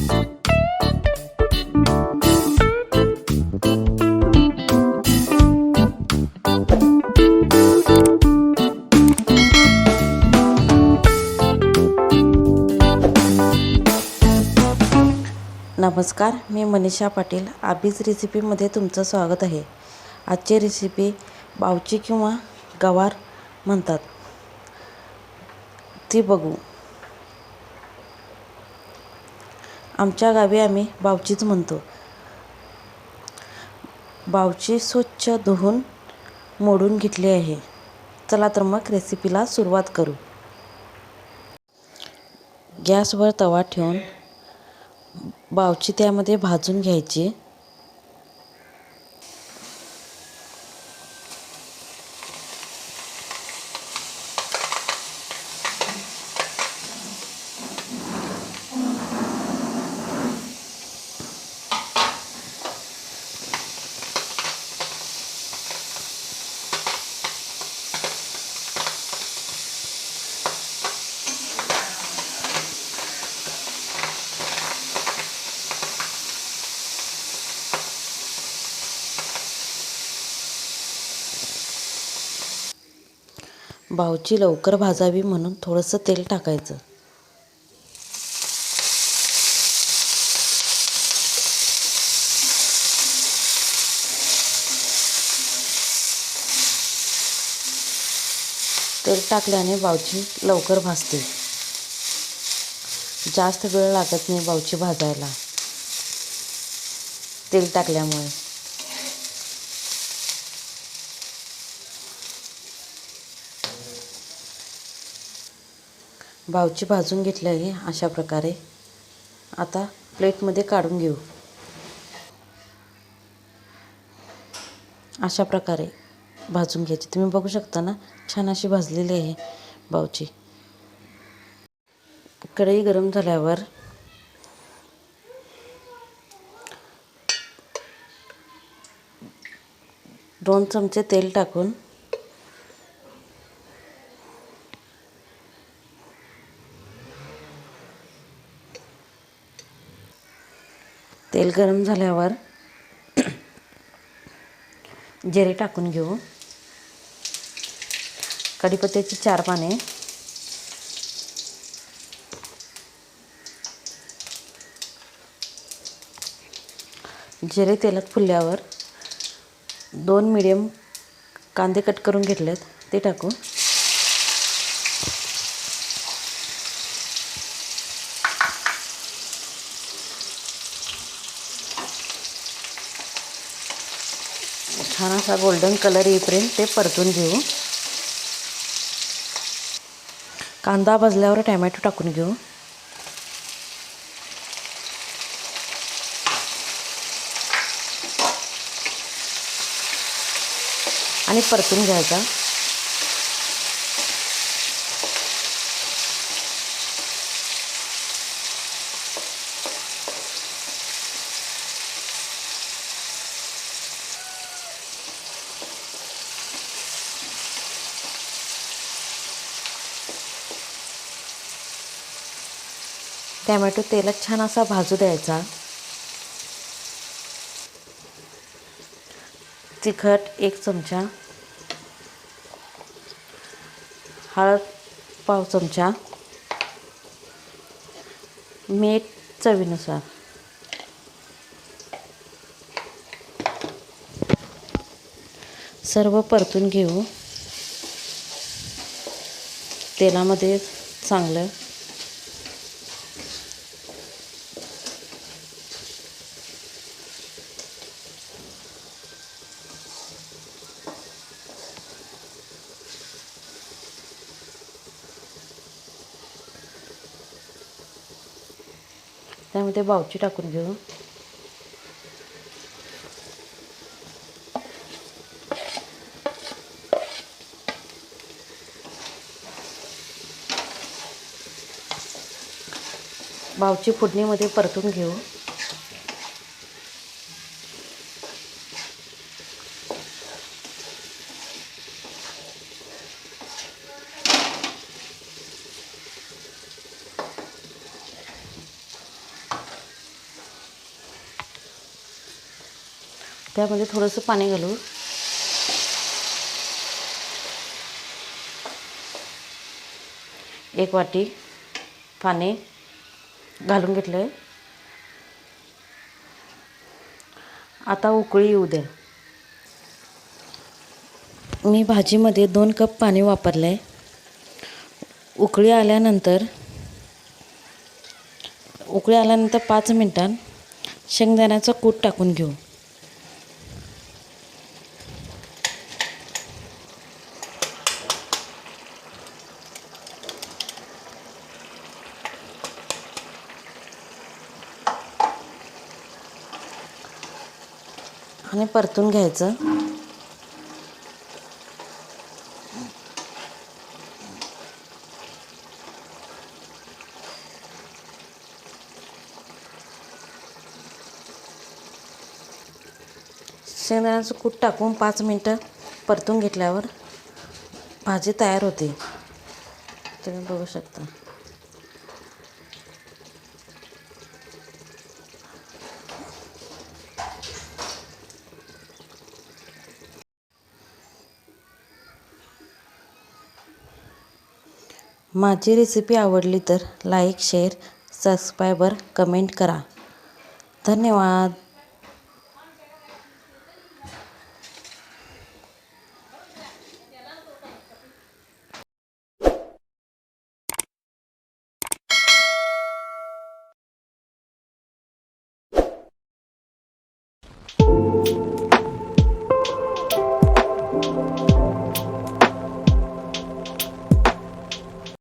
नमस्कार, मी मनीषा पाटील. आभीच रेसिपीमध्ये तुमचं स्वागत आहे. आजची रेसिपी बावची किंवा गवार म्हणतात ती बघू. आमच्या गावी आम्ही बावचीच म्हणतो. बावची स्वच्छ धुवून मोडून घेतली आहे. चला तर मग रेसिपीला सुरुवात करू. गॅसवर तवा ठेवून बावची त्यामध्ये भाजून घ्यायची. बावची लवकर भाजावी म्हणून थोडंसं तेल टाकायचं. तेल टाकल्याने बावची लवकर भाजते. जास्त वेळ लागत नाही बावची भाजायला तेल टाकल्यामुळे. बावची भाजून घेतली आहे अशा प्रकारे. आता प्लेटमध्ये काढून घेऊ. अशा प्रकारे भाजून घ्यायची. तुम्ही बघू शकता ना, छान अशी भाजलेली आहे बावची. कढई गरम झाल्यावर दोन चमचे तेल टाकून तेल गरम झाल्यावर जिरे टाकून घेऊ. कढीपत्त्याची 4 पाने, जिरे तेलात फुलल्यावर 2 मीडियम कांदे कट करून घेतलेत ते टाकू. छान असा गोल्डन कलर येईपर्यंत ते परतून घेऊ. कांदा भाजल्यावर टोमॅटो टाकून घेऊ. आणि परतून घ्यायचा. टोमॅटो तेलात छान असा भाजू द्यायचा. तिखट 1 चमचा, हळद पाव चमचा, मीठ चवीनुसार. सर्व परतून घेऊ तेलामध्ये चांगलं. त्यामध्ये बावची टाकून घेऊ. बावची फोडणीमध्ये परतून घेऊ. त्यामध्ये थोडंसं पाणी घालू. एक वाटी पाणी घालून घेतलं आहे. आता उकळी येऊ द्या. मी भाजीमध्ये 2 कप पाणी वापरलं आहे. उकळी आल्यानंतर 5 मिनिटांत शेंगदाण्याचं कूट टाकून घेऊ. आणि परतून घ्यायचं. शेंगदाण्याचं कूट टाकून 5 मिनटं परतून घेतल्यावर भाजी तयार होते. तुम्ही बघू शकता. माझी रेसिपी आवडली तर लाईक, शेअर, सबस्क्राईबर, कमेंट करा. धन्यवाद.